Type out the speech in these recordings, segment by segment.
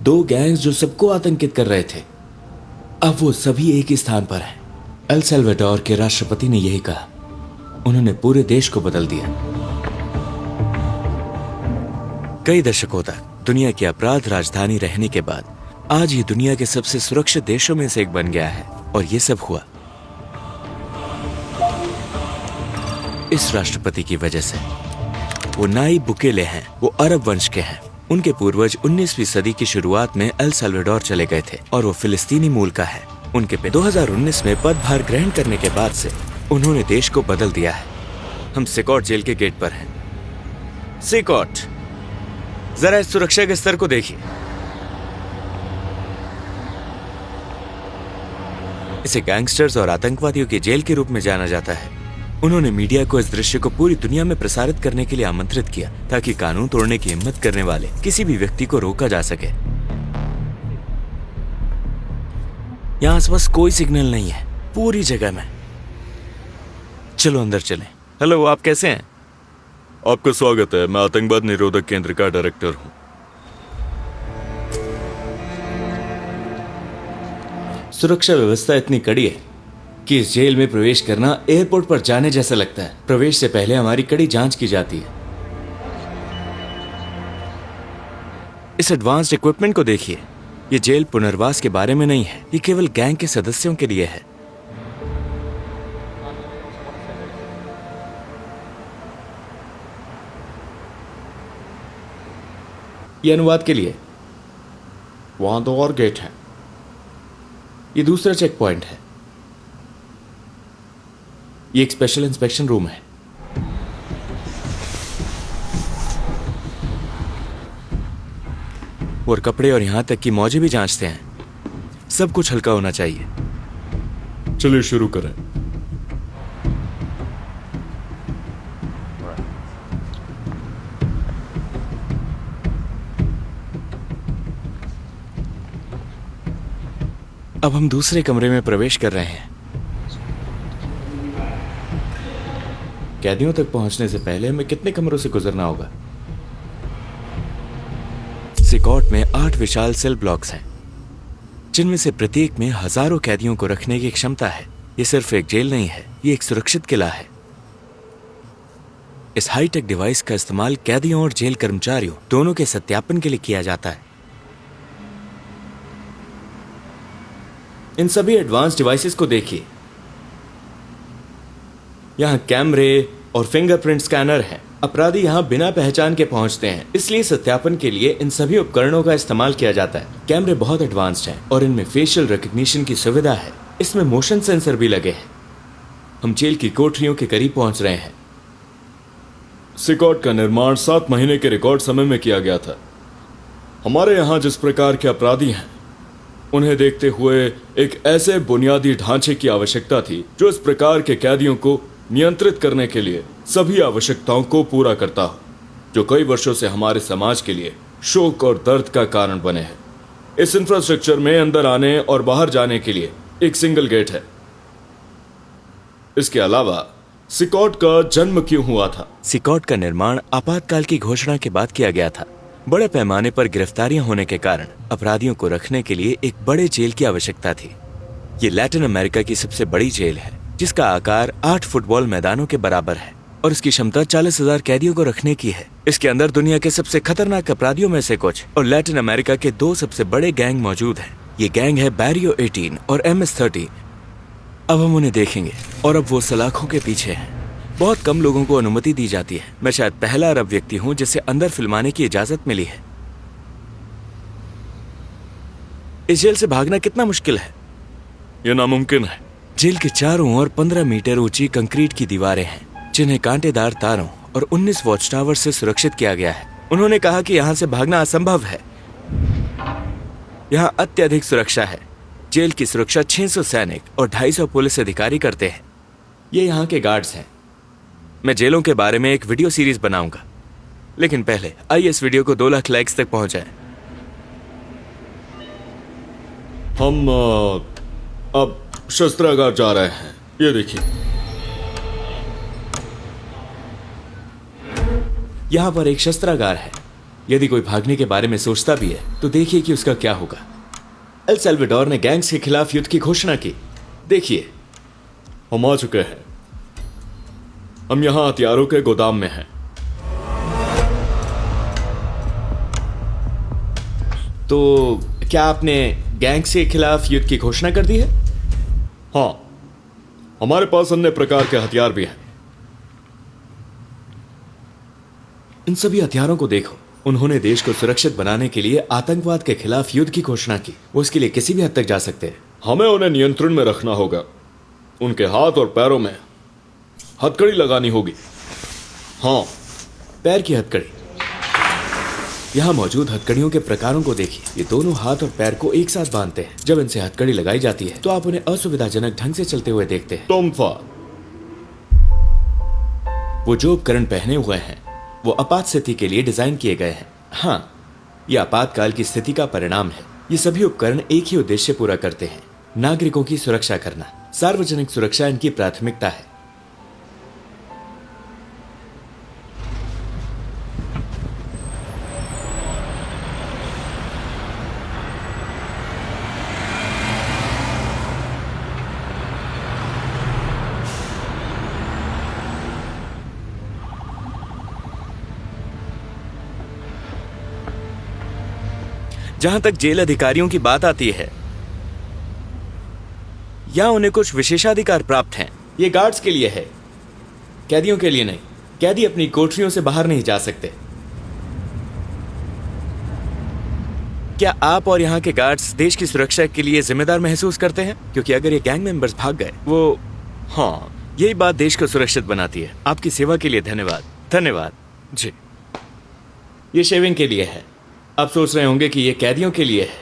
दो गैंग्स जो सबको आतंकित कर रहे थे, अब वो सभी एक ही स्थान पर हैं। एल साल्वाडोर के राष्ट्रपति ने यही कहा। उन्होंने पूरे देश को बदल दिया। कई दशकों तक दुनिया की अपराध राजधानी रहने के बाद आज ये दुनिया के सबसे सुरक्षित देशों में से एक बन गया है। और ये सब हुआ इस राष्ट्रपति की वजह से। वो नाइब बुकेले हैं। वो अरब वंश के हैं। उनके पूर्वज 19वीं सदी की शुरुआत में एल साल्वाडोर चले गए थे और वो फिलिस्तीनी मूल का है। उनके 2019 में पदभार ग्रहण करने के बाद से उन्होंने देश को बदल दिया है। हम सिकॉट जेल के गेट पर हैं। सिकॉट, जरा इस सुरक्षा के स्तर को देखिए। इसे गैंगस्टर्स और आतंकवादियों की जेल के रूप में जाना जाता है। उन्होंने मीडिया को इस दृश्य को पूरी दुनिया में प्रसारित करने के लिए आमंत्रित किया ताकि कानून तोड़ने की हिम्मत करने वाले किसी भी व्यक्ति को रोका जा सके। यहाँ आसपास कोई सिग्नल नहीं है पूरी जगह में। चलो अंदर चलें। हेलो, आप कैसे हैं? आपका स्वागत है। मैं आतंकवाद निरोधक केंद्र का डायरेक्टर हूँ। सुरक्षा व्यवस्था इतनी कड़ी है कि इस जेल में प्रवेश करना एयरपोर्ट पर जाने जैसा लगता है। प्रवेश से पहले हमारी कड़ी जांच की जाती है। इस एडवांस्ड इक्विपमेंट को देखिए। ये जेल पुनर्वास के बारे में नहीं है, ये केवल गैंग के सदस्यों के लिए है। ये अनुवाद के लिए। वहां 2 और गेट है। ये दूसरा चेक पॉइंट है। ये एक स्पेशल इंस्पेक्शन रूम है। और कपड़े और यहां तक कि मौजे भी जांचते हैं। सब कुछ हल्का होना चाहिए। चलिए शुरू करें। अब हम दूसरे कमरे में प्रवेश कर रहे हैं। कैदियों तक पहुंचने से पहले हमें कितने कमरों से गुजरना होगा? सिकॉट में 8 विशाल सेल ब्लॉक्स हैं, जिनमें से प्रत्येक में हजारों कैदियों को रखने की क्षमता है। ये सिर्फ एक जेल नहीं है, ये एक सुरक्षित किला है। इस हाईटेक डिवाइस का इस्तेमाल कैदियों और जेल कर्मचारियों दोनों के सत्यापन के लिए किया जाता है। इन सभी एडवांस डिवाइसेस को देखिए। यहां कैमरे और फिंगरप्रिंट स्कैनर है। अपराधी यहां बिना पहचान के पहुंचते हैं, इसलिए सत्यापन के लिए इन सभी उपकरणों का इस्तेमाल किया जाता है। कैमरे बहुत एडवांस्ड हैं और इनमें फेशियल रिकग्निशन की सुविधा है। इसमें मोशन सेंसर भी लगे हैं। हम जेल की कोठरियों के करीब पहुंच रहे हैं। सिकॉट का निर्माण 7 महीने के रिकॉर्ड समय में किया गया था। हमारे यहाँ जिस प्रकार के अपराधी हैं, उन्हें देखते हुए एक ऐसे बुनियादी ढांचे की आवश्यकता थी जो इस प्रकार के कैदियों को नियंत्रित करने के लिए सभी आवश्यकताओं को पूरा करता हो, जो कई वर्षों से हमारे समाज के लिए शोक और दर्द का कारण बने हैं। इस इंफ्रास्ट्रक्चर में अंदर आने और बाहर जाने के लिए एक सिंगल गेट है। इसके अलावा सिकॉट का जन्म क्यों हुआ था? सिकॉट का निर्माण आपातकाल की घोषणा के बाद किया गया था। बड़े पैमाने पर गिरफ्तारियां होने के कारण अपराधियों को रखने के लिए एक बड़े जेल की आवश्यकता थी। ये लैटिन अमेरिका की सबसे बड़ी जेल है, जिसका आकार 8 फुटबॉल मैदानों के बराबर है और इसकी क्षमता 40,000 कैदियों को रखने की है। इसके अंदर दुनिया के सबसे खतरनाक अपराधियों में से कुछ और लैटिन अमेरिका के 2 सबसे बड़े गैंग मौजूद हैं। ये गैंग है बैरियो 18 और MS-30। अब हम उन्हें देखेंगे और अब वो सलाखों के पीछे हैं। बहुत कम लोगों को अनुमति दी जाती है। मैं शायद पहला अरब व्यक्ति हूं जिसे अंदर फिल्माने की इजाजत मिली है। इस जेल से भागना कितना मुश्किल है? यह नामुमकिन है। जेल के चारों ओर 15 मीटर ऊंची कंक्रीट की दीवारें हैं, जिन्हें कांटेदार तारों और 19 वॉच टावर से सुरक्षित किया गया है। उन्होंने कहा कि यहाँ से भागना असंभव है। यहाँ अत्यधिक सुरक्षा है। जेल की सुरक्षा 600 सैनिक और 250 पुलिस अधिकारी करते हैं। ये यहाँ के गार्ड्स हैं। मैं जेलों के बारे में एक वीडियो सीरीज बनाऊंगा, लेकिन पहले आइए इस वीडियो को 2 लाख लाइक्स तक पहुंचाएं। हम अब शस्त्रागार जा रहे हैं। ये देखिए, यहां पर एक शस्त्रागार है। यदि कोई भागने के बारे में सोचता भी है तो देखिए कि उसका क्या होगा। एल साल्वाडोर ने गैंग्स के खिलाफ युद्ध की घोषणा की। देखिए, हम आ चुके हैं। हम यहाँ हथियारों के गोदाम में हैं। तो क्या आपने गैंग्स के खिलाफ युद्ध की घोषणा कर दी है? हाँ, हमारे पास अन्य प्रकार के हथियार भी हैं। इन सभी हथियारों को देखो। उन्होंने देश को सुरक्षित बनाने के लिए आतंकवाद के खिलाफ युद्ध की घोषणा की। वो इसके लिए किसी भी हद तक जा सकते हैं। हमें उन्हें नियंत्रण में रखना होगा। उनके हाथ और पैरों में हथकड़ी लगानी होगी। हाँ, पैर की हथकड़ी। यहाँ मौजूद हथकड़ियों के प्रकारों को देखिए। ये दोनों हाथ और पैर को एक साथ बांधते हैं। जब इनसे हथकड़ी लगाई जाती है तो आप उन्हें असुविधाजनक ढंग से चलते हुए देखते हैं। टोम्फा। वो जो उपकरण पहने हुए हैं वो आपात स्थिति के लिए डिजाइन किए गए हैं। हाँ, ये आपातकाल की स्थिति का परिणाम है। ये सभी उपकरण एक ही उद्देश्य पूरा करते हैं, नागरिकों की सुरक्षा करना। सार्वजनिक सुरक्षा इनकी प्राथमिकता है। जहां तक जेल अधिकारियों की बात आती है, या उन्हें कुछ विशेषाधिकार प्राप्त हैं। ये गार्ड्स के लिए है, कैदियों के लिए नहीं। कैदी अपनी कोठरियों से बाहर नहीं जा सकते। क्या आप और यहाँ के गार्ड्स देश की सुरक्षा के लिए जिम्मेदार महसूस करते हैं? क्योंकि अगर ये गैंग मेंबर्स भाग गए, वो हाँ, यही बात देश को सुरक्षित बनाती है। आपकी सेवा के लिए धन्यवाद। धन्यवाद जी। ये शेविंग के लिए है। आप सोच रहे होंगे कि ये कैदियों के लिए है,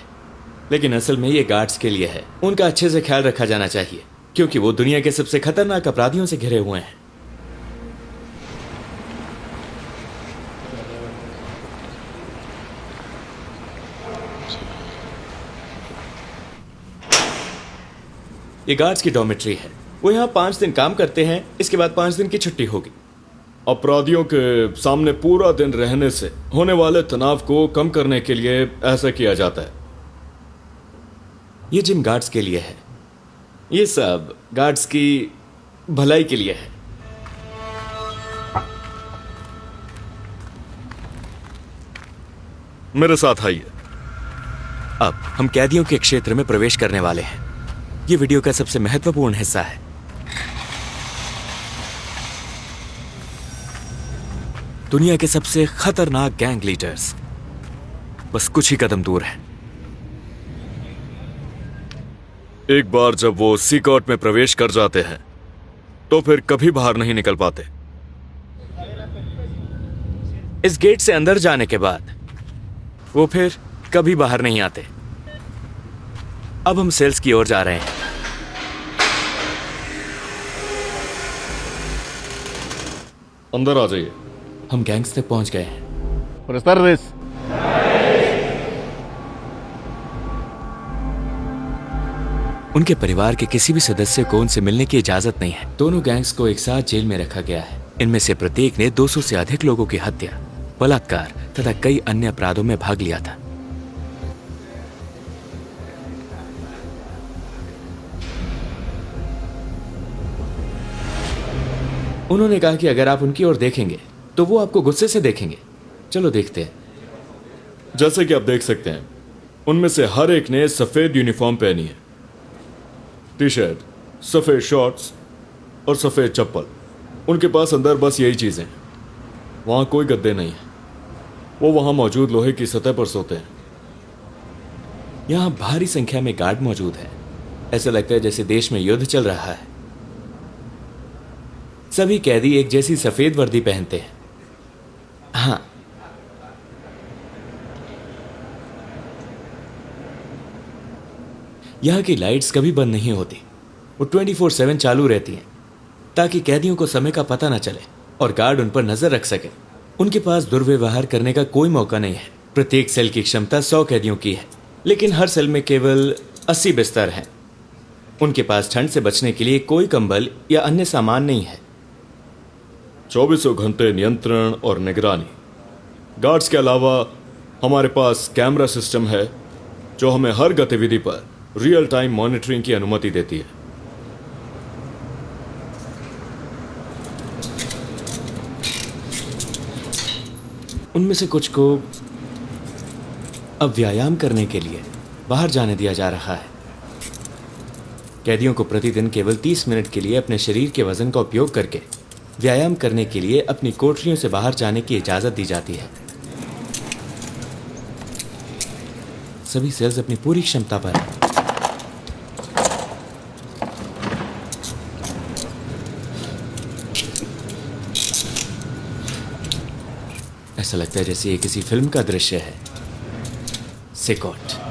लेकिन असल में ये गार्ड्स के लिए है। उनका अच्छे से ख्याल रखा जाना चाहिए क्योंकि वो दुनिया के सबसे खतरनाक अपराधियों से घिरे हुए हैं। ये गार्ड्स की डॉर्मेट्री है। वो यहाँ 5 दिन काम करते हैं, इसके बाद 5 दिन की छुट्टी होगी। अपराधियों के सामने पूरा दिन रहने से होने वाले तनाव को कम करने के लिए ऐसा किया जाता है। ये जिम गार्ड्स के लिए है। ये सब गार्ड्स की भलाई के लिए है। मेरे साथ आइए। अब हम कैदियों के क्षेत्र में प्रवेश करने वाले हैं। ये वीडियो का सबसे महत्वपूर्ण हिस्सा है। दुनिया के सबसे खतरनाक गैंग लीडर्स बस कुछ ही कदम दूर हैं। एक बार जब वो सीकॉट में प्रवेश कर जाते हैं तो फिर कभी बाहर नहीं निकल पाते। इस गेट से अंदर जाने के बाद वो फिर कभी बाहर नहीं आते। अब हम सेल्स की ओर जा रहे हैं। अंदर आ जाइए। हम गैंग्स तक पहुंच गए हैं। Buenas tardes. उनके परिवार के किसी भी सदस्य को उनसे मिलने की इजाजत नहीं है। दोनों गैंग्स को एक साथ जेल में रखा गया है। इनमें से प्रत्येक ने 200 से अधिक लोगों की हत्या, बलात्कार तथा कई अन्य अपराधों में भाग लिया था। उन्होंने कहा कि अगर आप उनकी ओर देखेंगे तो वो आपको गुस्से से देखेंगे। चलो देखते हैं। जैसे कि आप देख सकते हैं, उनमें से हर एक ने सफेद यूनिफॉर्म पहनी है। टी शर्ट, सफेद शॉर्ट्स और सफेद चप्पल। उनके पास अंदर बस यही चीजें हैं। वहां कोई गद्दे नहीं है। वो वहां मौजूद लोहे की सतह पर सोते हैं। यहाँ भारी संख्या में गार्ड मौजूद हैं। ऐसा लगता है जैसे देश में युद्ध चल रहा है। सभी कैदी एक जैसी सफेद वर्दी पहनते हैं। हाँ, यहाँ की लाइट्स कभी बंद नहीं होती। वो 24/7 चालू रहती हैं ताकि कैदियों को समय का पता न चले और गार्ड उन पर नजर रख सके। उनके पास दुर्व्यवहार करने का कोई मौका नहीं है। प्रत्येक सेल की क्षमता 100 कैदियों की है, लेकिन हर सेल में केवल 80 बिस्तर हैं। उनके पास ठंड से बचने के लिए कोई कंबल या अन्य सामान नहीं है। 24 घंटे नियंत्रण और निगरानी। गार्ड्स के अलावा हमारे पास कैमरा सिस्टम है जो हमें हर गतिविधि पर रियल टाइम मॉनिटरिंग की अनुमति देती है। उनमें से कुछ को अब व्यायाम करने के लिए बाहर जाने दिया जा रहा है। कैदियों को प्रतिदिन केवल 30 मिनट के लिए अपने शरीर के वजन का उपयोग करके व्यायाम करने के लिए अपनी कोठरियों से बाहर जाने की इजाजत दी जाती है। सभी सेल्स अपनी पूरी क्षमता पर हैं। ऐसा लगता है जैसे ये किसी फिल्म का दृश्य है। सिकॉट।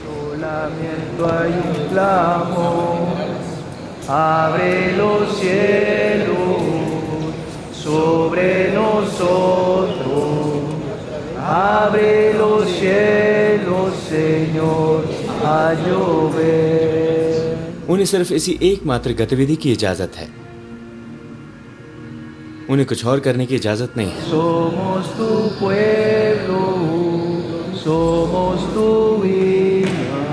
Solamente hay un clamor, abre los cielos sobre nosotros, abre los cielos, Señor, a llover. उन्हें सिर्फ इसी एकमात्र गतिविधि की इजाजत है। उन्हें कुछ और करने की इजाजत नहीं है। Somos tu pueblo, somos tu hija,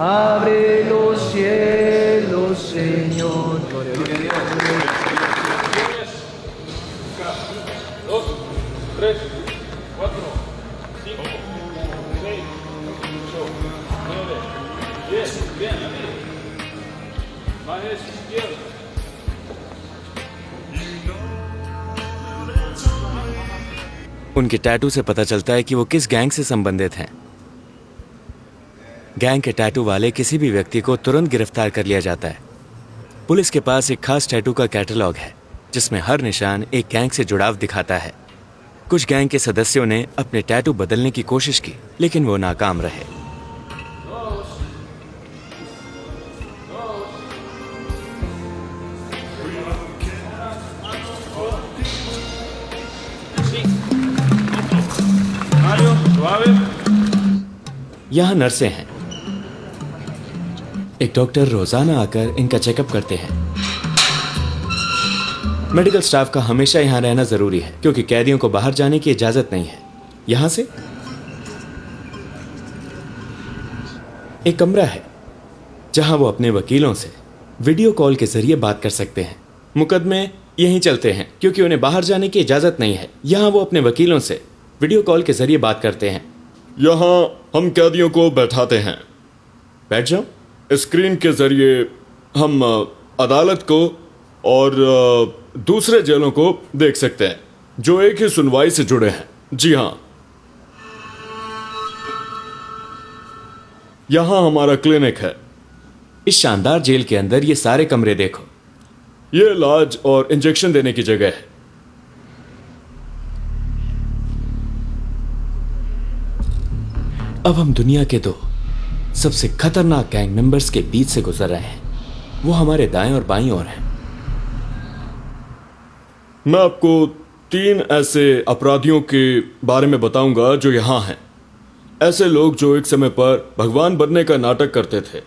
abre los cielos, Señor. उनके टैटू से पता चलता है कि वो किस गैंग से संबंधित हैं। गैंग के टैटू वाले किसी भी व्यक्ति को तुरंत गिरफ्तार कर लिया जाता है। पुलिस के पास एक खास टैटू का कैटलॉग है जिसमें हर निशान एक गैंग से जुड़ाव दिखाता है। कुछ गैंग के सदस्यों ने अपने टैटू बदलने की कोशिश की, लेकिन वो नाकाम रहे। यहाँ नर्सें हैं। एक डॉक्टर रोजाना आकर इनका चेकअप करते हैं। मेडिकल स्टाफ का हमेशा यहाँ रहना जरूरी है क्योंकि कैदियों को बाहर जाने की इजाजत नहीं है। यहाँ से एक कमरा है जहां वो अपने वकीलों से वीडियो कॉल के जरिए बात कर सकते हैं। मुकदमे यहीं चलते हैं क्योंकि उन्हें बाहर जाने की इजाजत नहीं है। यहाँ वो अपने वकीलों से वीडियो कॉल के जरिए बात करते हैं। यहाँ हम कैदियों को बैठाते हैं। बैठ जाओ। स्क्रीन के जरिए हम अदालत को और दूसरे जेलों को देख सकते हैं जो एक ही सुनवाई से जुड़े हैं। जी हाँ, यहाँ हमारा क्लिनिक है। इस शानदार जेल के अंदर ये सारे कमरे देखो। ये इलाज और इंजेक्शन देने की जगह है। अब हम दुनिया के दो सबसे खतरनाक गैंग मेंबर्स के बीच से गुजर रहे हैं। वो हमारे दाएं और बाईं ओर हैं। मैं आपको 3 ऐसे अपराधियों के बारे में बताऊंगा जो यहाँ हैं। ऐसे लोग जो एक समय पर भगवान बनने का नाटक करते थे।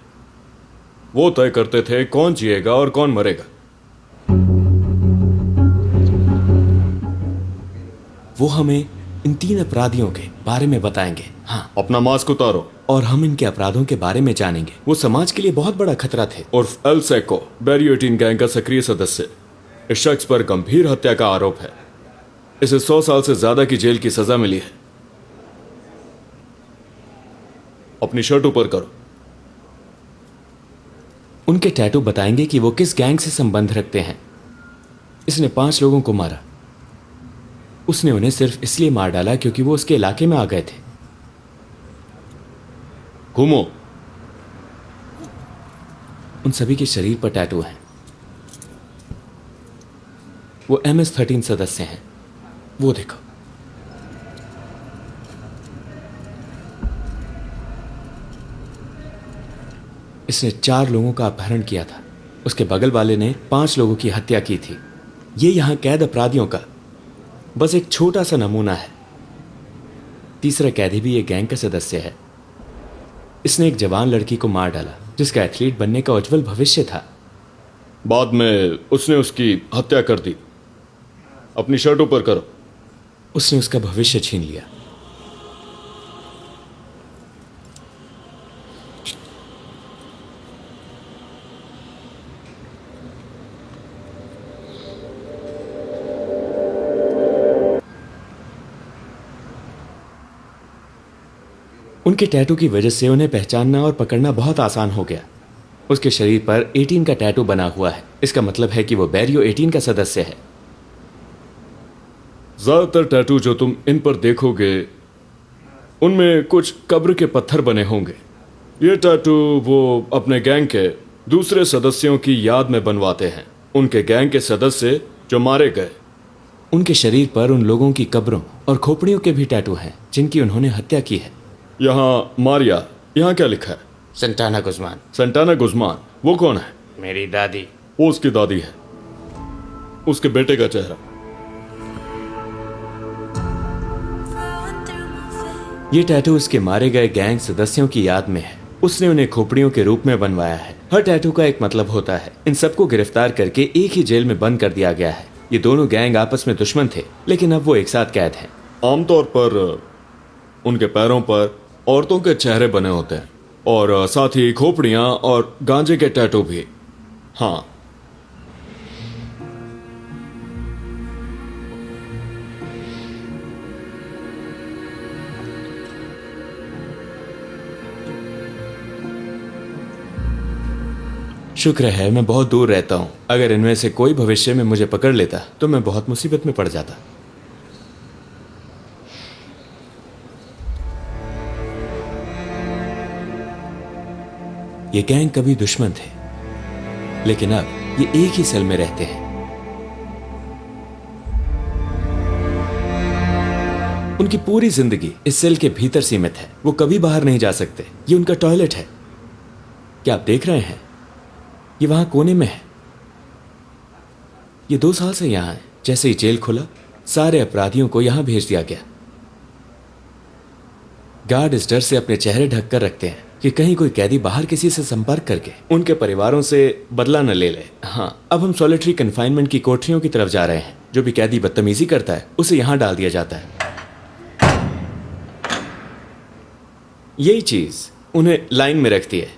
वो तय करते थे कौन जिएगा और कौन मरेगा। वो हमें इन 3 अपराधियों के बारे में बताएंगे। हाँ, अपना मास्क उतारो। और हम इनके अपराधों के बारे में जानेंगे। वो समाज के लिए बहुत बड़ा खतरा थे। उर्फ एल सेको, बैरियो 18 गैंग का सक्रिय सदस्य। इस शख्स पर गंभीर हत्या का आरोप है। इसे 100 साल से ज्यादा की जेल की सजा मिली है। अपनी शर्ट ऊपर करो। उनके टैटू बताएंगे कि वो किस गैंग से संबंध रखते हैं। इसने 5 लोगों को मारा। उसने उन्हें सिर्फ इसलिए मार डाला क्योंकि वो उसके इलाके में आ गए थे। घूमो। उन सभी के शरीर पर टैटू हैं। वो MS-13 सदस्य हैं। वो देखो। इसने 4 लोगों का अपहरण किया था। उसके बगल वाले ने 5 लोगों की हत्या की थी। ये यहां कैद अपराधियों का बस एक छोटा सा नमूना है। तीसरा कैदी भी एक गैंग का सदस्य है। इसने एक जवान लड़की को मार डाला जिसका एथलीट बनने का उज्जवल भविष्य था। बाद में उसने उसकी हत्या कर दी। अपनी शर्ट ऊपर करो। उसने उसका भविष्य छीन लिया। उनके टैटू की वजह से उन्हें पहचानना और पकड़ना बहुत आसान हो गया। उसके शरीर पर 18 का टैटू बना हुआ है। इसका मतलब है कि वो बैरियो 18 का सदस्य है। ज्यादातर टैटू जो तुम इन पर देखोगे उनमें कुछ कब्र के पत्थर बने होंगे। ये टैटू वो अपने गैंग के दूसरे सदस्यों की याद में बनवाते हैं। उनके गैंग के सदस्य जो मारे गए। उनके शरीर पर उन लोगों की कब्रों और खोपड़ियों के भी टैटू हैं जिनकी उन्होंने हत्या की है। यहाँ मारिया, यहाँ क्या लिखा है? संटाना गुज़मान। संटाना गुज़मान, वो कौन है? मेरी दादी। वो उसकी दादी है। उसके बेटे का चेहरा। ये टैटू उसके मारे गए गैंग सदस्यों की याद में है। उसने उन्हें खोपड़ियों के रूप में बनवाया है। हर टैटू का एक मतलब होता है। इन सबको गिरफ्तार करके एक ही जेल में बंद कर दिया गया है। ये दोनों गैंग आपस में दुश्मन थे, लेकिन अब वो एक साथ कैद हैं। आमतौर पर उनके पैरों पर औरतों के चेहरे बने होते हैं और साथ ही खोपड़ियां और गांजे के टैटू भी। हाँ, शुक्र है मैं बहुत दूर रहता हूं। अगर इनमें से कोई भविष्य में मुझे पकड़ लेता तो मैं बहुत मुसीबत में पड़ जाता। ये गैंग कभी दुश्मन थे, लेकिन अब ये एक ही सेल में रहते हैं। उनकी पूरी जिंदगी इस सेल के भीतर सीमित है। वो कभी बाहर नहीं जा सकते। ये उनका टॉयलेट है। क्या आप देख रहे हैं? ये वहां कोने में है। ये 2 साल से यहां है। जैसे ही जेल खुला, सारे अपराधियों को यहां भेज दिया गया। गार्ड इस डर से अपने चेहरे ढक कर रखते हैं कि कहीं कोई कैदी बाहर किसी से संपर्क करके उनके परिवारों से बदला न ले ले। हाँ, अब हम सॉलिटरी कन्फाइनमेंट की कोठरियों की तरफ जा रहे हैं। जो भी कैदी बदतमीजी करता है उसे यहां डाल दिया जाता है। यही चीज उन्हें लाइन में रखती है।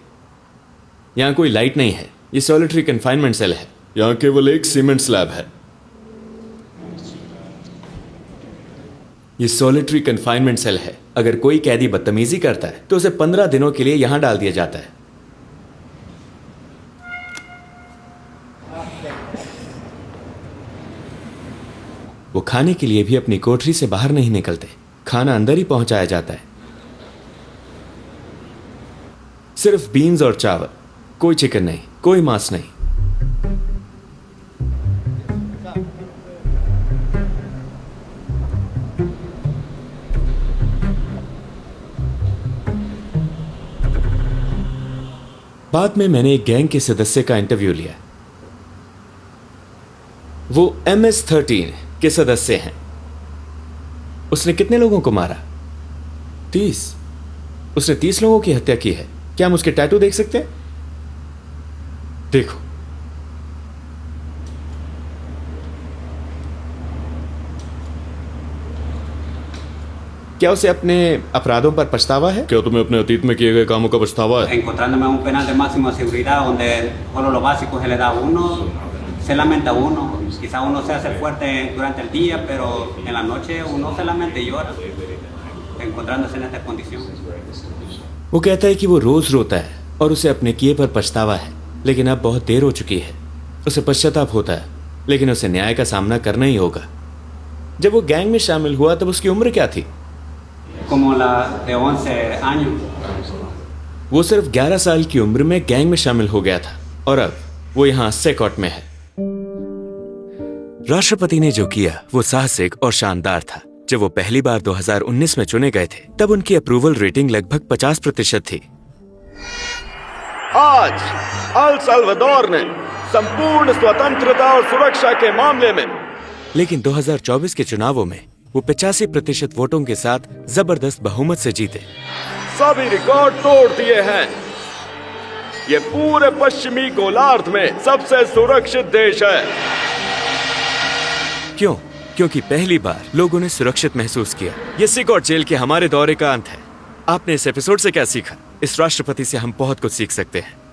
यहां कोई लाइट नहीं है। ये सॉलिटरी कन्फाइनमेंट सेल है। यहाँ केवल एक सीमेंट स्लैब है। ये सॉलिटरी कन्फाइनमेंट सेल है। अगर कोई कैदी बदतमीजी करता है तो उसे 15 दिनों के लिए यहां डाल दिया जाता है। वो खाने के लिए भी अपनी कोठरी से बाहर नहीं निकलते। खाना अंदर ही पहुंचाया जाता है। सिर्फ बीन्स और चावल, कोई चिकन नहीं, कोई मांस नहीं। बाद में मैंने एक गैंग के सदस्य का इंटरव्यू लिया। वो MS-13 के सदस्य हैं। उसने कितने लोगों को मारा? 30। उसने 30 लोगों की हत्या की है। क्या हम उसके टैटू देख सकते हैं? देखो, क्या उसे अपने अपराधों पर पछतावा है? क्या तुम्हें अपने अतीत में किए गए कामों का पछतावा है? Encontrándome un penal de máxima seguridad donde solo lo básico se le da a uno, se lamenta uno. Quizá uno se hace fuerte durante el día, pero en la noche uno se lamenta y llora, encontrándose en esta condición. वो कहता है कि वो रोज रोता है और उसे अपने किए पर पछतावा है, लेकिन अब बहुत देर हो चुकी है। उसे पश्चाताप होता है, लेकिन उसे न्याय का सामना करना ही होगा। जब वो गैंग में शामिल हुआ तब उसकी उम्र क्या थी? Como la de 11 años. वो सिर्फ 11 साल की उम्र में गैंग में शामिल हो गया था और अब वो यहाँ सेकॉट में है। राष्ट्रपति ने जो किया वो साहसिक और शानदार था। जब वो पहली बार 2019 में चुने गए थे तब उनकी अप्रूवल रेटिंग लगभग 50% थी। आज अल साल्वाडोर ने संपूर्ण स्वतंत्रता और सुरक्षा के मामले में, लेकिन 2024 के चुनावों में वो 85% वोटों के साथ जबरदस्त बहुमत से जीते। सभी रिकॉर्ड तोड़ दिए हैं। ये पूरे पश्चिमी गोलार्ध में सबसे सुरक्षित देश है। क्यों? क्योंकि पहली बार लोगों ने सुरक्षित महसूस किया। ये सिकॉट जेल के हमारे दौरे का अंत है। आपने इस एपिसोड से क्या सीखा? इस राष्ट्रपति से हम बहुत कुछ सीख सकते हैं।